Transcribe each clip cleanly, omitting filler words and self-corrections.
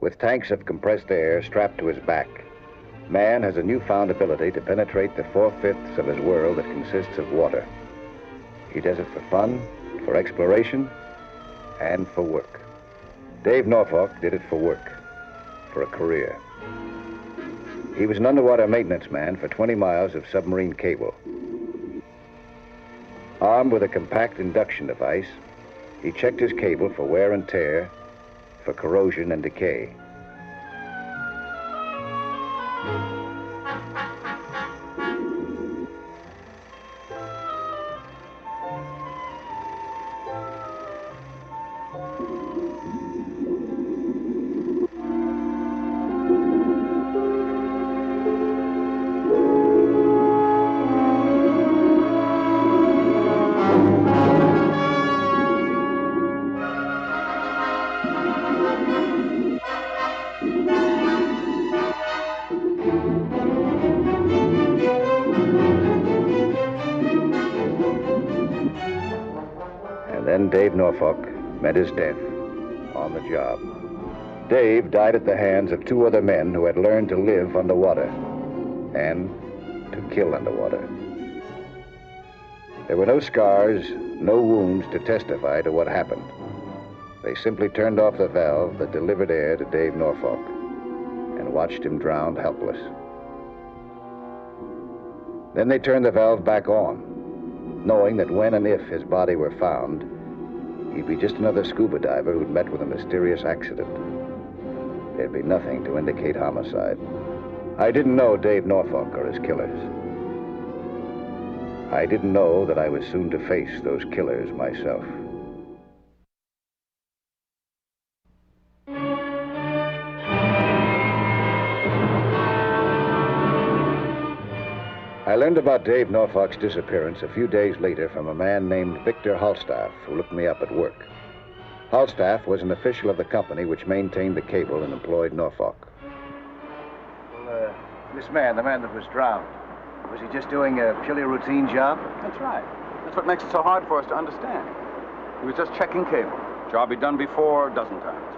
With tanks of compressed air strapped to his back, man has a newfound ability to penetrate the 4/5 of his world that consists of water. He does it for fun, for exploration, and for work. Dave Norfolk did it for work, for a career. He was an underwater maintenance man for 20 miles of submarine cable. Armed with a compact induction device, he checked his cable for wear and tear, for corrosion and decay. Then Dave Norfolk met his death on the job. Dave died at the hands of two other men who had learned to live underwater and to kill underwater. There were no scars, no wounds to testify to what happened. They simply turned off the valve that delivered air to Dave Norfolk and watched him drown helpless. Then they turned the valve back on, knowing that when and if his body were found, he'd be just another scuba diver who'd met with a mysterious accident. There'd be nothing to indicate homicide. I didn't know Dave Norfolk or his killers. I didn't know that I was soon to face those killers myself. I learned about Dave Norfolk's disappearance a few days later from a man named Victor Halstaff, who looked me up at work. Halstaff was an official of the company which maintained the cable and employed Norfolk. Well, this man, the man that was drowned, was he just doing a purely routine job? That's right. That's what makes it so hard for us to understand. He was just checking cable. Job he'd done before a dozen times.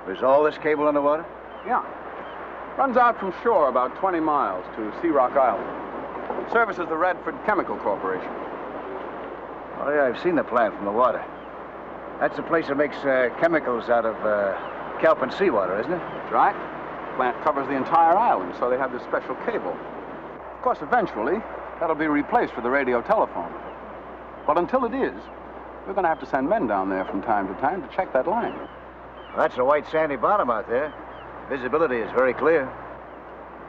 Was all this cable underwater? Yeah. Runs out from shore about 20 miles to Sea Rock Island. Services the Radford Chemical Corporation. Oh, yeah, I've seen the plant from the water. That's the place that makes chemicals out of kelp and seawater, isn't it? That's right. The plant covers the entire island, so they have this special cable. Of course, eventually, that'll be replaced for the radio telephone. But until it is, we're going to have to send men down there from time to time to check that line. Well, that's a white sandy bottom out there. Visibility is very clear.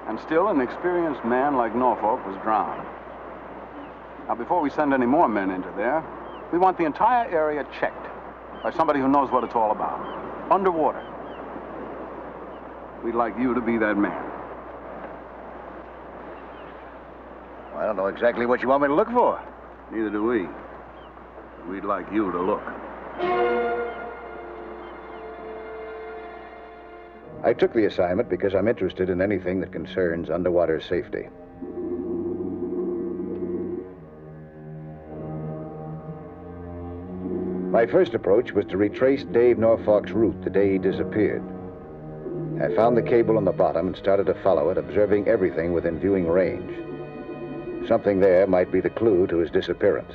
And still, an experienced man like Norfolk was drowned. Now, before we send any more men into there, we want the entire area checked by somebody who knows what it's all about. Underwater. We'd like you to be that man. Well, I don't know exactly what you want me to look for. Neither do we. We'd like you to look. I took the assignment because I'm interested in anything that concerns underwater safety. My first approach was to retrace Dave Norfolk's route the day he disappeared. I found the cable on the bottom and started to follow it, observing everything within viewing range. Something there might be the clue to his disappearance.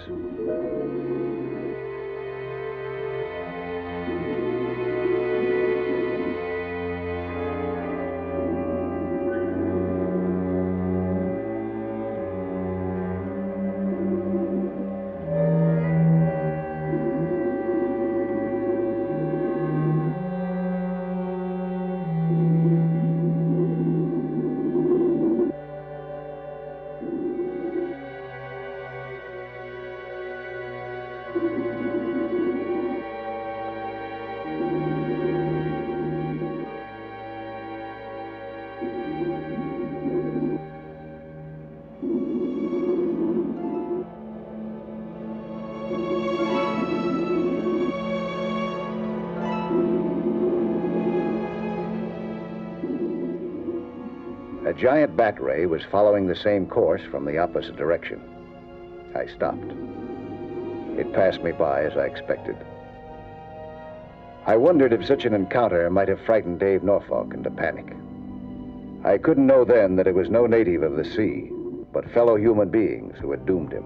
A giant bat ray was following the same course from the opposite direction. I stopped. It passed me by as I expected. I wondered if such an encounter might have frightened Dave Norfolk into panic. I couldn't know then that it was no native of the sea, but fellow human beings who had doomed him.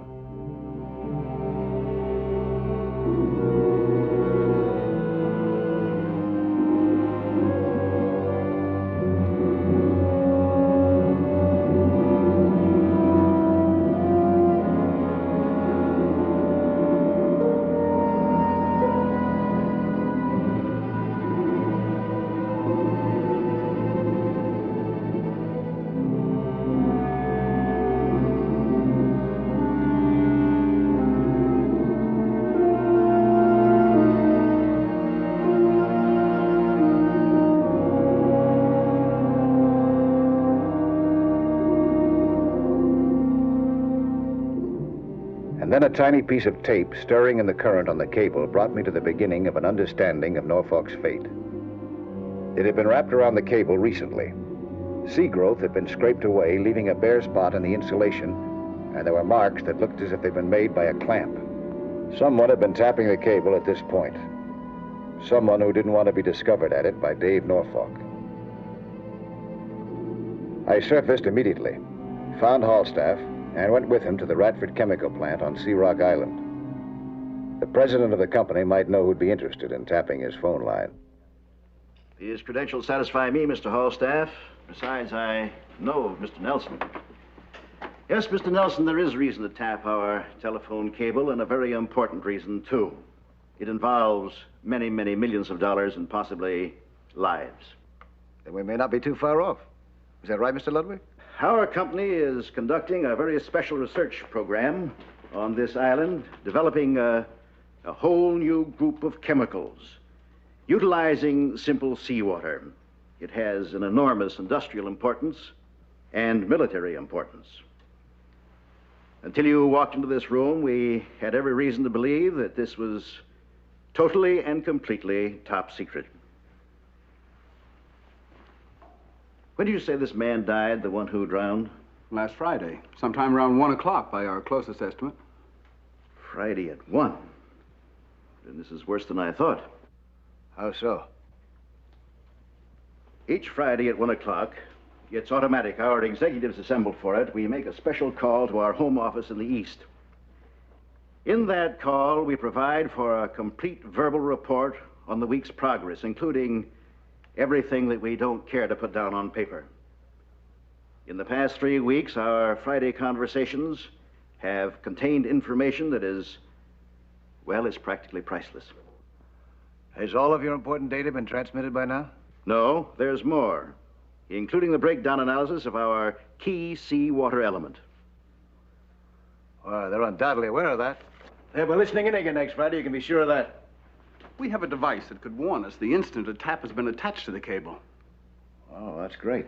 Then a tiny piece of tape stirring in the current on the cable brought me to the beginning of an understanding of Norfolk's fate. It had been wrapped around the cable recently. Sea growth had been scraped away, leaving a bare spot in the insulation, and there were marks that looked as if they'd been made by a clamp. Someone had been tapping the cable at this point. Someone who didn't want to be discovered at it by Dave Norfolk. I surfaced immediately, found Halstaff, and went with him to the Radford Chemical Plant on Sea Rock Island. The president of the company might know who'd be interested in tapping his phone line. His credentials satisfy me, Mr. Halstaff. Besides, I know of Mr. Nelson. Yes, Mr. Nelson, there is reason to tap our telephone cable, and a very important reason, too. It involves many, many millions of dollars and possibly lives. Then we may not be too far off. Is that right, Mr. Ludwig? Our company is conducting a very special research program on this island, developing a whole new group of chemicals, utilizing simple seawater. It has an enormous industrial importance and military importance. Until you walked into this room, we had every reason to believe that this was totally and completely top secret. When did you say this man died, the one who drowned? Last Friday, sometime around 1 o'clock by our closest estimate. Friday at 1. Then this is worse than I thought. How so? Each Friday at 1 o'clock, it's automatic. Our executives assemble for it. We make a special call to our home office in the East. In that call, we provide for a complete verbal report on the week's progress, including everything that we don't care to put down on paper. In the past 3 weeks, our Friday conversations have contained information that is, well, it's practically priceless. Has all of your important data been transmitted by now? No, there's more, including the breakdown analysis of our key seawater element. Well, they're undoubtedly aware of that. They'll be listening in again next Friday, you can be sure of that. We have a device that could warn us the instant a tap has been attached to the cable. Oh, that's great.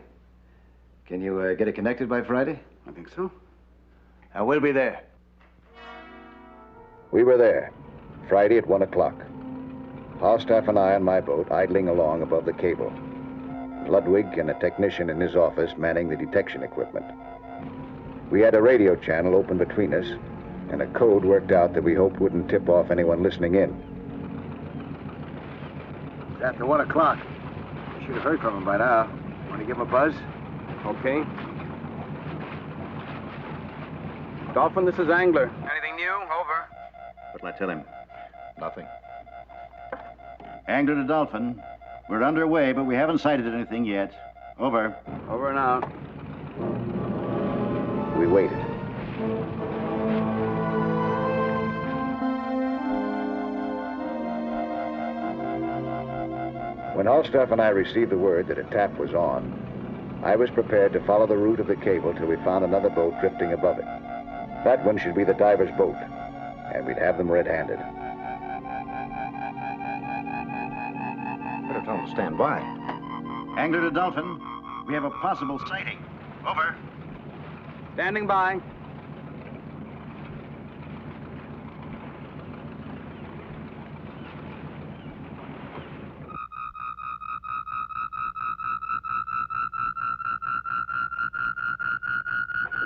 Can you get it connected by Friday? I think so. We'll be there. We were there, Friday at 1 o'clock. Halstaff and I on my boat idling along above the cable. Ludwig and a technician in his office manning the detection equipment. We had a radio channel open between us and a code worked out that we hoped wouldn't tip off anyone listening in. It's after 1 o'clock. You should have heard from him by now. Want to give him a buzz? Okay. Dolphin, this is Angler. Anything new? Over. What'll I tell him? Nothing. Angler to Dolphin. We're underway, but we haven't sighted anything yet. Over. Over and out. We waited. When Halstaff and I received the word that a tap was on, I was prepared to follow the route of the cable till we found another boat drifting above it. That one should be the diver's boat, and we'd have them red-handed. Better tell them to stand by. Angler to Dolphin, we have a possible sighting. Over. Standing by.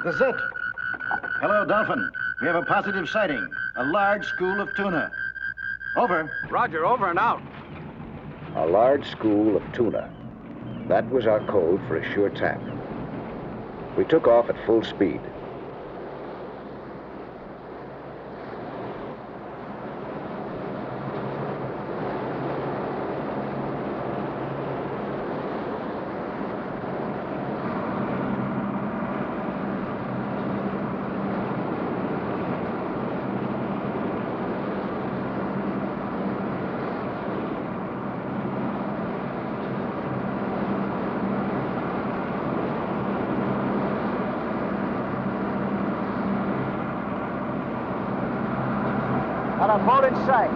This is it. Hello, Dolphin. We have a positive sighting. A large school of tuna. Over. Roger, over and out. A large school of tuna. That was our code for a sure tap. We took off at full speed. Got a boat in sight.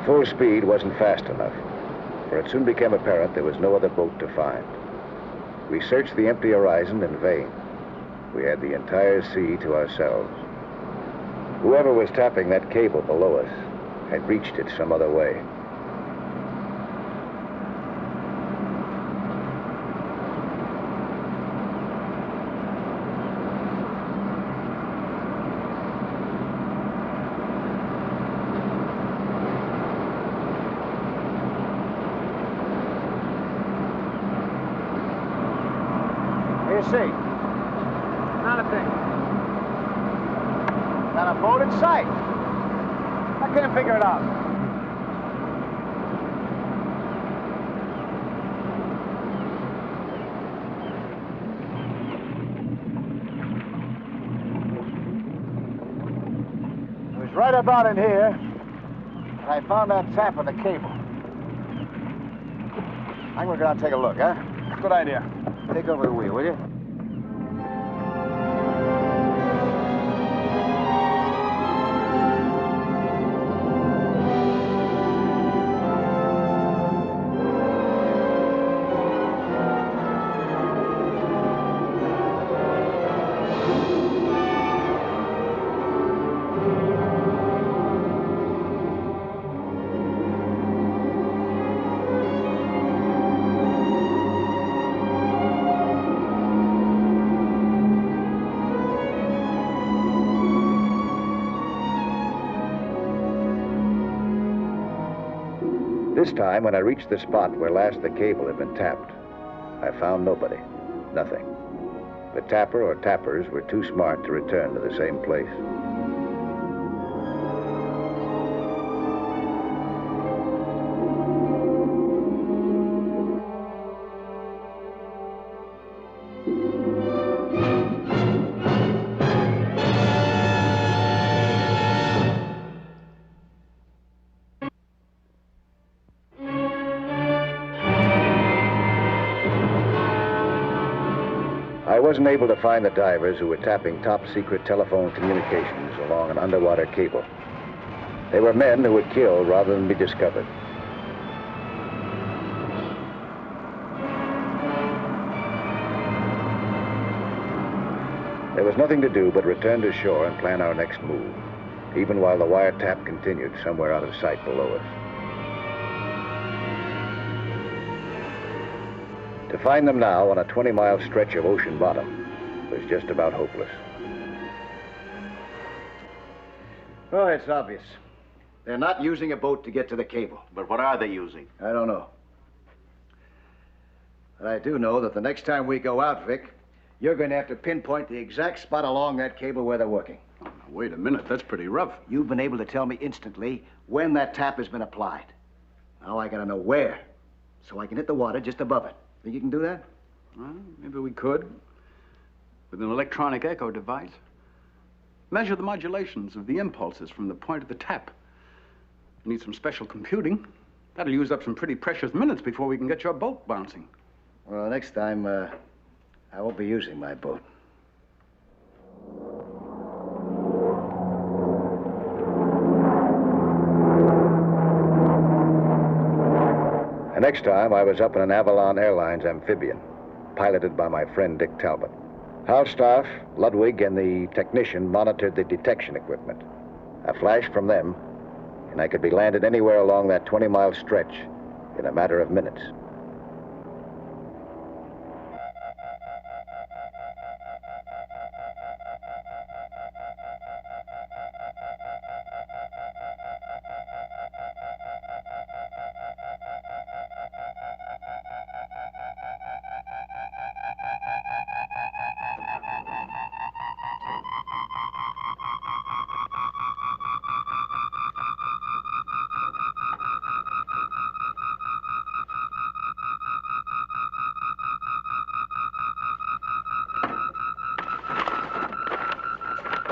Full speed wasn't fast enough, for it soon became apparent there was no other boat to find. We searched the empty horizon in vain. We had the entire sea to ourselves. Whoever was tapping that cable below us had reached it some other way. You see? Not a thing. Not a boat in sight. I can't figure it out. It was right about in here that I found that tap on the cable. I think we're gonna take a look, huh? Good idea. Take over the wheel, will you? This time, when I reached the spot where last the cable had been tapped, I found nobody, nothing. The tapper or tappers were too smart to return to the same place. I wasn't able to find the divers who were tapping top-secret telephone communications along an underwater cable. They were men who would kill rather than be discovered. There was nothing to do but return to shore and plan our next move, even while the wiretap continued somewhere out of sight below us. To find them now on a 20-mile stretch of ocean bottom was just about hopeless. Oh, it's obvious. They're not using a boat to get to the cable. But what are they using? I don't know. But I do know that the next time we go out, Vic, you're going to have to pinpoint the exact spot along that cable where they're working. Oh, now, wait a minute. That's pretty rough. You've been able to tell me instantly when that tap has been applied. Now I got to know where, so I can hit the water just above it. Think you can do that? Well, maybe we could. With an electronic echo device. Measure the modulations of the impulses from the point of the tap. Need some special computing. That'll use up some pretty precious minutes before we can get your boat bouncing. Well, next time, I won't be using my boat. The next time, I was up in an Avalon Airlines amphibian, piloted by my friend Dick Talbot. Halstaff, Ludwig, and the technician monitored the detection equipment. A flash from them, and I could be landed anywhere along that 20-mile stretch in a matter of minutes.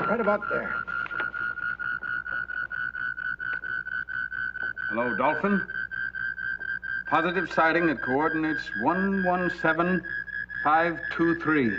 Right about there. Hello, Dolphin. Positive sighting at coordinates 117523.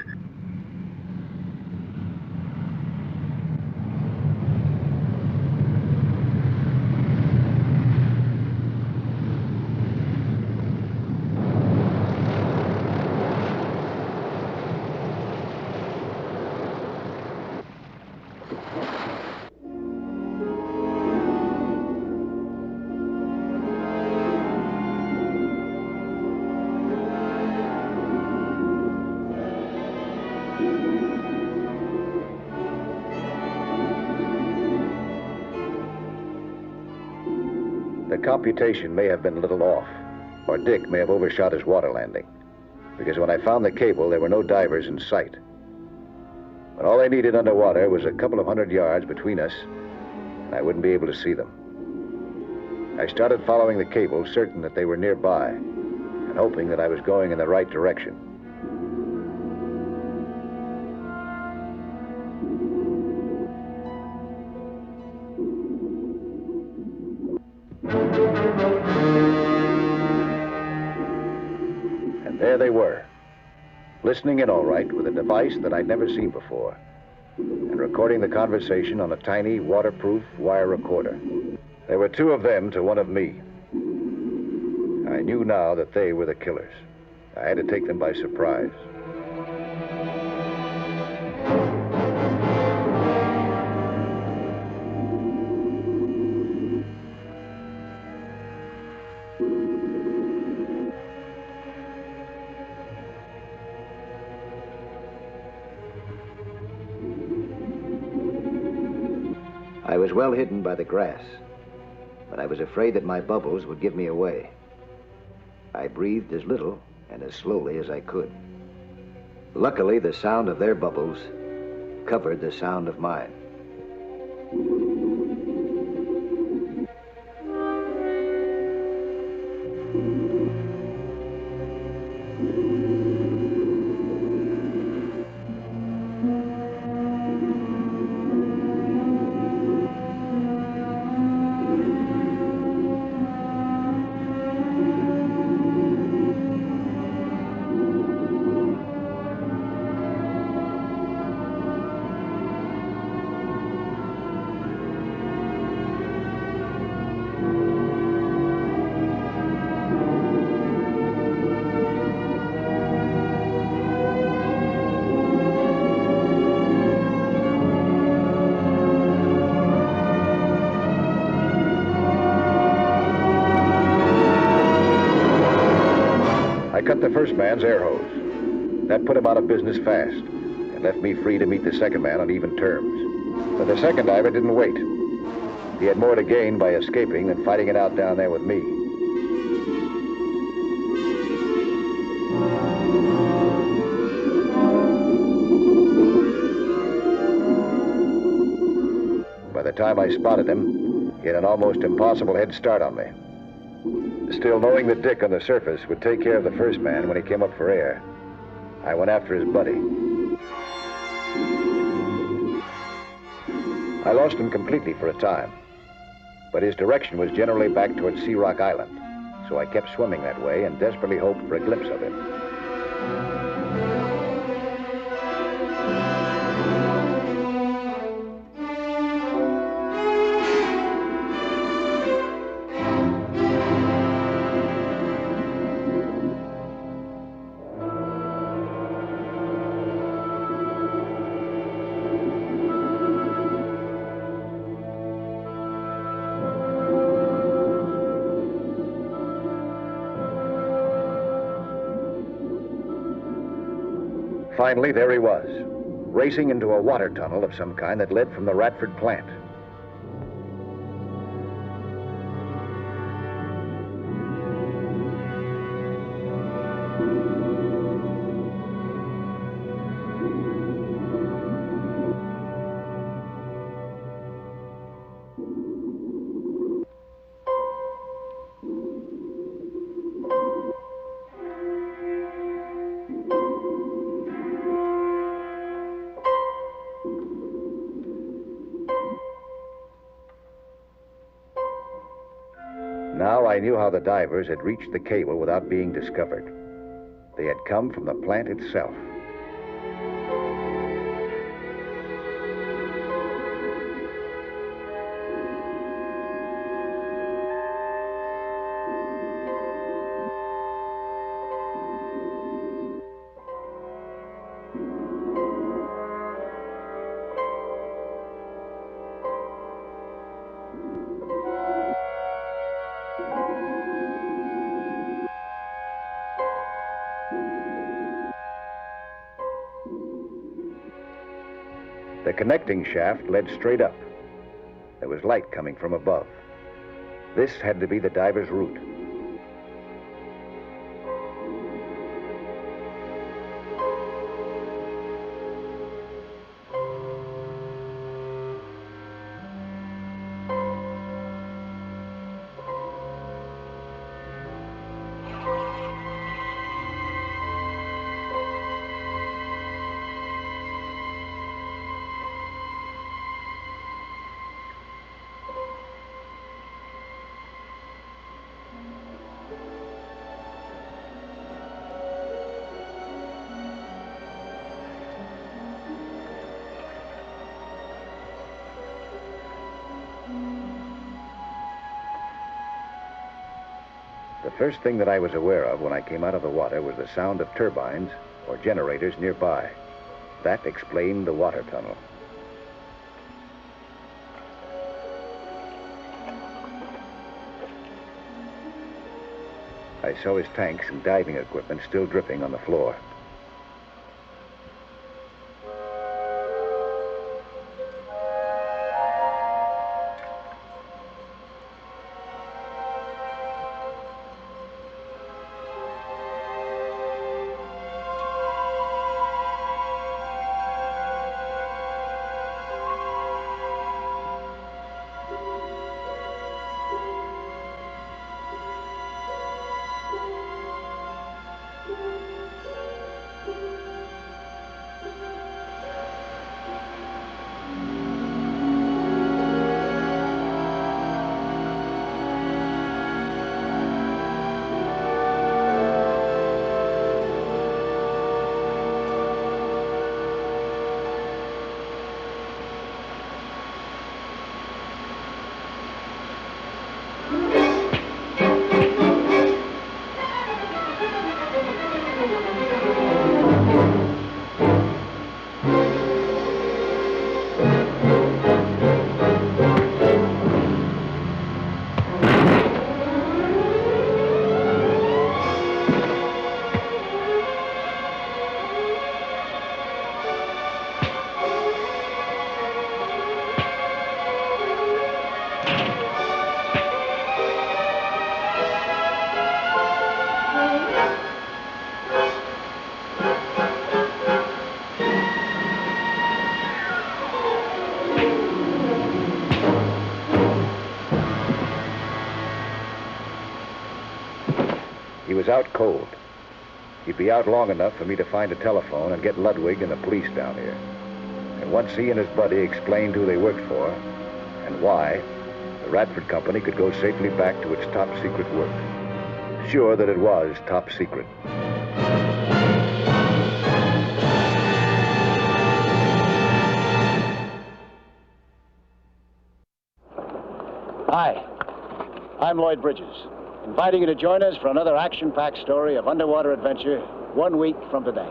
The computation may have been a little off, or Dick may have overshot his water landing, because when I found the cable, there were no divers in sight. But all they needed underwater was a couple of 100 yards between us, and I wouldn't be able to see them. I started following the cable, certain that they were nearby, and hoping that I was going in the right direction. And there they were, listening in all right with a device that I'd never seen before, and recording the conversation on a tiny, waterproof wire recorder. There were two of them to one of me. I knew now that they were the killers. I had to take them by surprise. I was well hidden by the grass, but I was afraid that my bubbles would give me away. I breathed as little and as slowly as I could. Luckily, the sound of their bubbles covered the sound of mine. I cut the first man's air hose. That put him out of business fast and left me free to meet the second man on even terms. But the second diver didn't wait. He had more to gain by escaping than fighting it out down there with me. By the time I spotted him, he had an almost impossible head start on me. Still, knowing that Dick on the surface would take care of the first man when he came up for air, I went after his buddy. I lost him completely for a time, but his direction was generally back toward Sea Rock Island, so I kept swimming that way and desperately hoped for a glimpse of him. Finally, there he was, racing into a water tunnel of some kind that led from the Radford plant. Now I knew how the divers had reached the cable without being discovered. They had come from the plant itself. The connecting shaft led straight up. There was light coming from above. This had to be the diver's route. The first thing that I was aware of when I came out of the water was the sound of turbines or generators nearby. That explained the water tunnel. I saw his tanks and diving equipment still dripping on the floor. He was out cold. He'd be out long enough for me to find a telephone and get Ludwig and the police down here. And once he and his buddy explained who they worked for and why, the Radford Company could go safely back to its top secret work. Sure that it was top secret. Hi, I'm Lloyd Bridges, inviting you to join us for another action-packed story of underwater adventure 1 week from today.